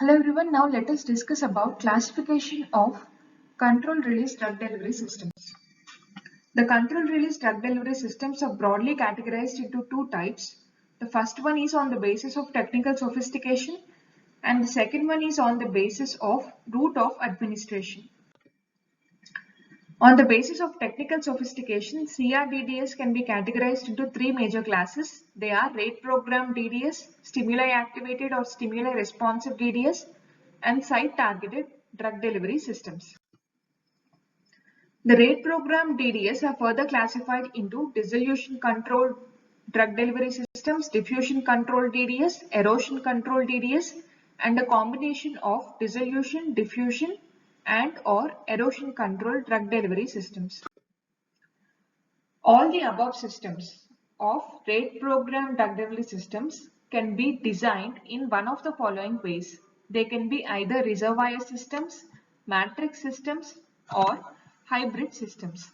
Hello everyone, now let us discuss about classification of controlled release drug delivery systems. The controlled release drug delivery systems are broadly categorized into two types. The first one is on the basis of technical sophistication and the second one is on the basis of route of administration. On the basis of technical sophistication, CRDDS can be categorized into three major classes. They are rate programmed DDS, stimuli activated or stimuli responsive DDS, and site targeted drug delivery systems. The rate programmed DDS are further classified into dissolution controlled drug delivery systems, diffusion controlled DDS, erosion controlled DDS, and a combination of dissolution, diffusion, and or erosion controlled drug delivery systems. All the above systems of rate programmed drug delivery systems can be designed in one of the following ways. They can be either reservoir systems, matrix systems, or hybrid systems.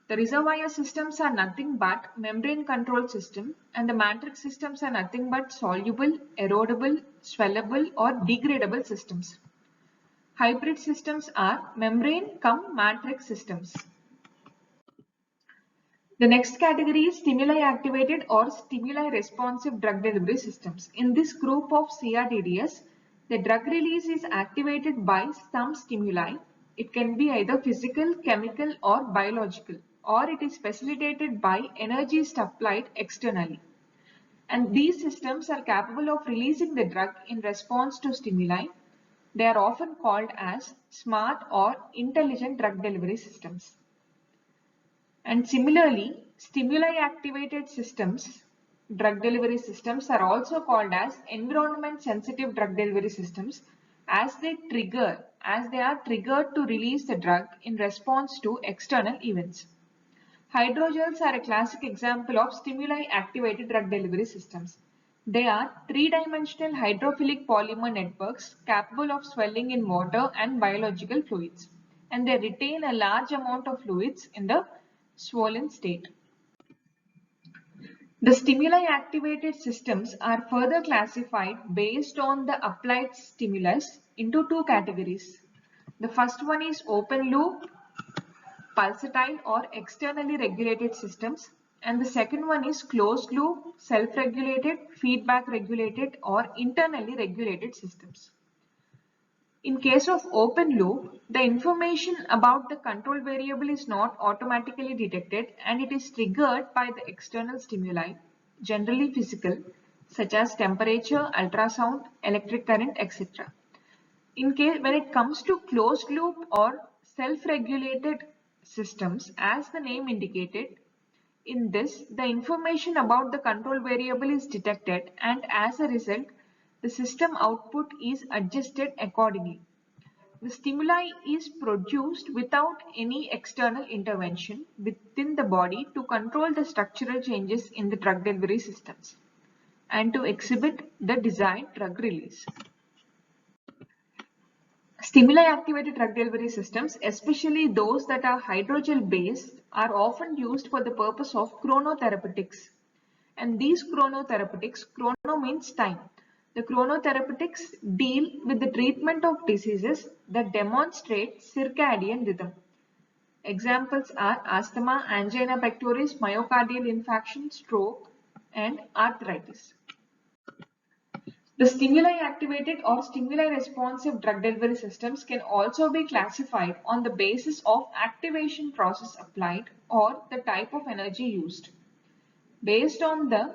The reservoir systems are nothing but membrane control system and the matrix systems are nothing but soluble, erodible, swellable or degradable systems. Hybrid systems are membrane cum matrix systems. The next category is stimuli activated or stimuli responsive drug delivery systems. In this group of CRDDS, the drug release is activated by some stimuli. It can be either physical, chemical or biological, or it is facilitated by energy supplied externally. And these systems are capable of releasing the drug in response to stimuli. They are often called as smart or intelligent drug delivery systems. And similarly, stimuli activated systems, drug delivery systems are also called as environment sensitive drug delivery systems as they are triggered to release the drug in response to external events. Hydrogels are a classic example of stimuli activated drug delivery systems. They are three-dimensional hydrophilic polymer networks capable of swelling in water and biological fluids, and they retain a large amount of fluids in the swollen state. The stimuli activated systems are further classified based on the applied stimulus into two categories. The first one is open loop, pulsatile or externally regulated systems, and the second one is closed loop, self-regulated, feedback regulated or internally regulated systems. In case of open loop, the information about the control variable is not automatically detected and it is triggered by the external stimuli, generally physical, such as temperature, ultrasound, electric current, etc. When it comes to closed loop or self-regulated systems, as the name indicated, in this, the information about the control variable is detected and as a result, the system output is adjusted accordingly. The stimuli is produced without any external intervention within the body to control the structural changes in the drug delivery systems and to exhibit the desired drug release. Stimuli activated drug delivery systems, especially those that are hydrogel based, are often used for the purpose of chronotherapeutics. And these chronotherapeutics, chrono means time. The chronotherapeutics deal with the treatment of diseases that demonstrate circadian rhythm. Examples are asthma, angina pectoris, myocardial infarction, stroke, and arthritis. The stimuli activated or stimuli responsive drug delivery systems can also be classified on the basis of activation process applied or the type of energy used. Based on the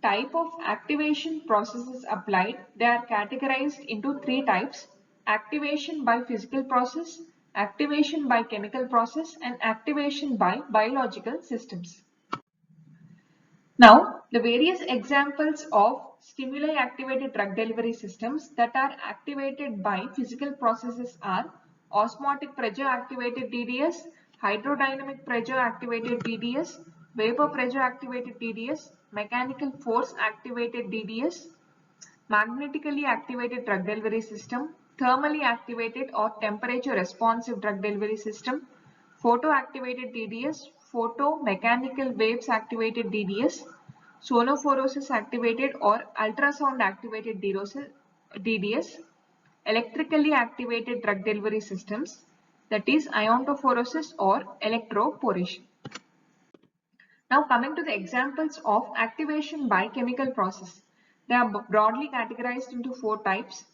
type of activation processes applied, they are categorized into three types: activation by physical process, activation by chemical process, and activation by biological systems. Now, the various examples of stimuli activated drug delivery systems that are activated by physical processes are osmotic pressure activated DDS, hydrodynamic pressure activated DDS, vapor pressure activated DDS, mechanical force activated DDS, magnetically activated drug delivery system, thermally activated or temperature responsive drug delivery system, photo activated DDS, photo mechanical waves activated DDS, sonophoresis activated or ultrasound activated DDS, electrically activated drug delivery systems, that is iontophoresis or electroporation. Now coming to the examples of activation by chemical process. They are broadly categorized into 4 types: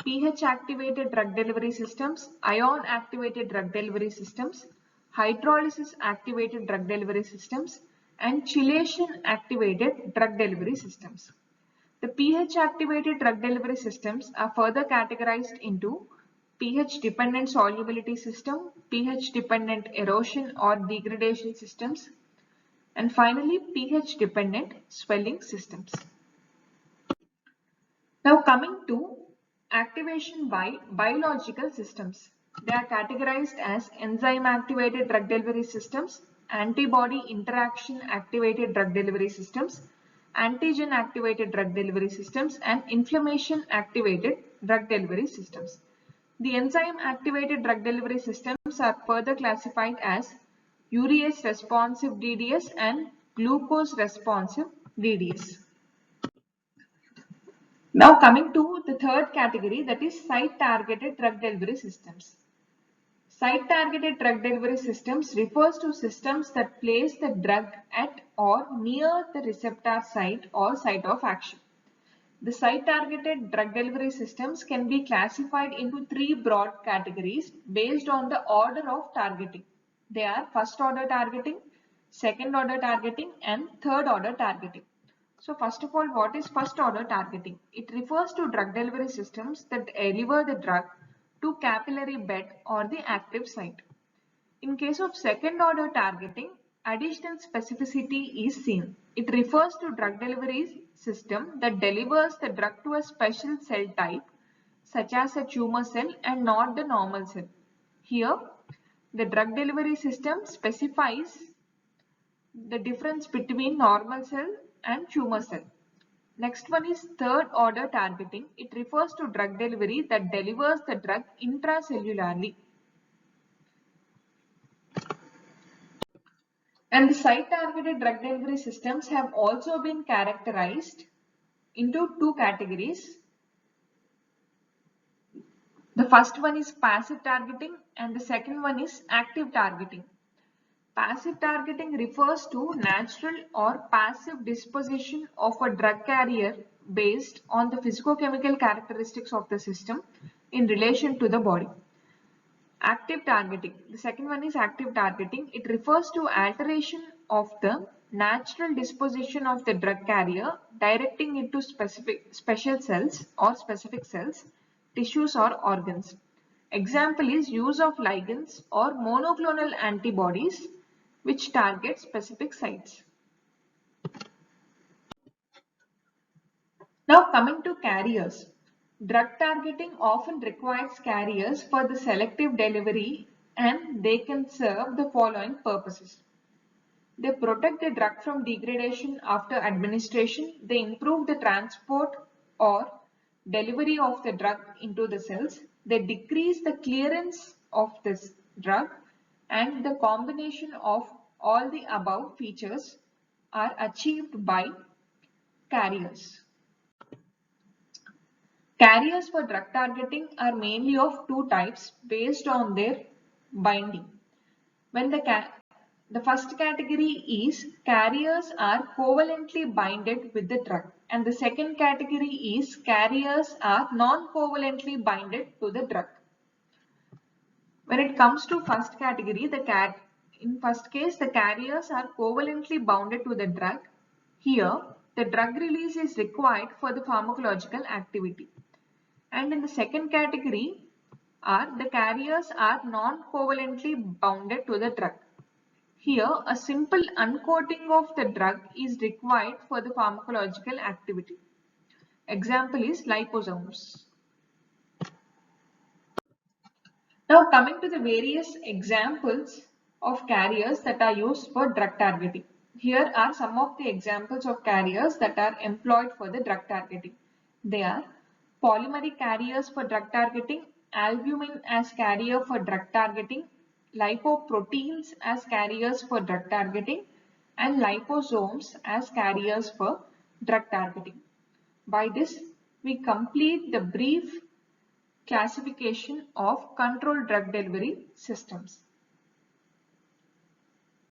pH activated drug delivery systems, ion activated drug delivery systems, hydrolysis activated drug delivery systems, and chelation activated drug delivery systems. The pH activated drug delivery systems are further categorized into pH dependent solubility system, pH dependent erosion or degradation systems, and finally pH dependent swelling systems. Now coming to activation by biological systems. They are categorized as enzyme activated drug delivery systems, antibody interaction activated drug delivery systems, antigen activated drug delivery systems, and inflammation activated drug delivery systems. The enzyme activated drug delivery systems are further classified as urease responsive DDS and glucose responsive DDS. Now coming to the third category, that is site targeted drug delivery systems. Site targeted drug delivery systems refers to systems that place the drug at or near the receptor site or site of action. The site targeted drug delivery systems can be classified into 3 broad categories based on the order of targeting. They are first order targeting, second order targeting, and third order targeting. So first of all, what is first order targeting? It refers to drug delivery systems that deliver the drug to capillary bed or the active site. In case of second order targeting, additional specificity is seen. It refers to drug delivery system that delivers the drug to a special cell type such as a tumor cell and not the normal cell. Here, the drug delivery system specifies the difference between normal cell and tumor cell. Next one is third order targeting. It refers to drug delivery that delivers the drug intracellularly. And the site targeted drug delivery systems have also been characterized into 2 categories. The first one is passive targeting and the second one is active targeting. Passive targeting refers to natural or passive disposition of a drug carrier based on the physicochemical characteristics of the system in relation to the body. Active targeting. The second one is active targeting. It refers to alteration of the natural disposition of the drug carrier, directing it to special cells or specific cells, tissues or organs. Example is use of ligands or monoclonal antibodies which target specific sites. Now coming to carriers. Drug targeting often requires carriers for the selective delivery and they can serve the following purposes. They protect the drug from degradation after administration. They improve the transport or delivery of the drug into the cells. They decrease the clearance of this drug, and the combination of all the above features are achieved by carriers. Carriers for drug targeting are mainly of 2 types based on their binding. When the first category is carriers are covalently binded with the drug, and the second category is carriers are non-covalently binded to the drug. When it comes to first category, in first case the carriers are covalently bounded to the drug. Here the drug release is required for the pharmacological activity. And in the second category the carriers are non-covalently bounded to the drug. Here a simple uncoating of the drug is required for the pharmacological activity. Example is liposomes. Now coming to the various examples of carriers that are used for drug targeting. Here are some of the examples of carriers that are employed for the drug targeting. They are polymeric carriers for drug targeting, albumin as carrier for drug targeting, lipoproteins as carriers for drug targeting, and liposomes as carriers for drug targeting. By this, we complete the brief classification of controlled drug delivery systems.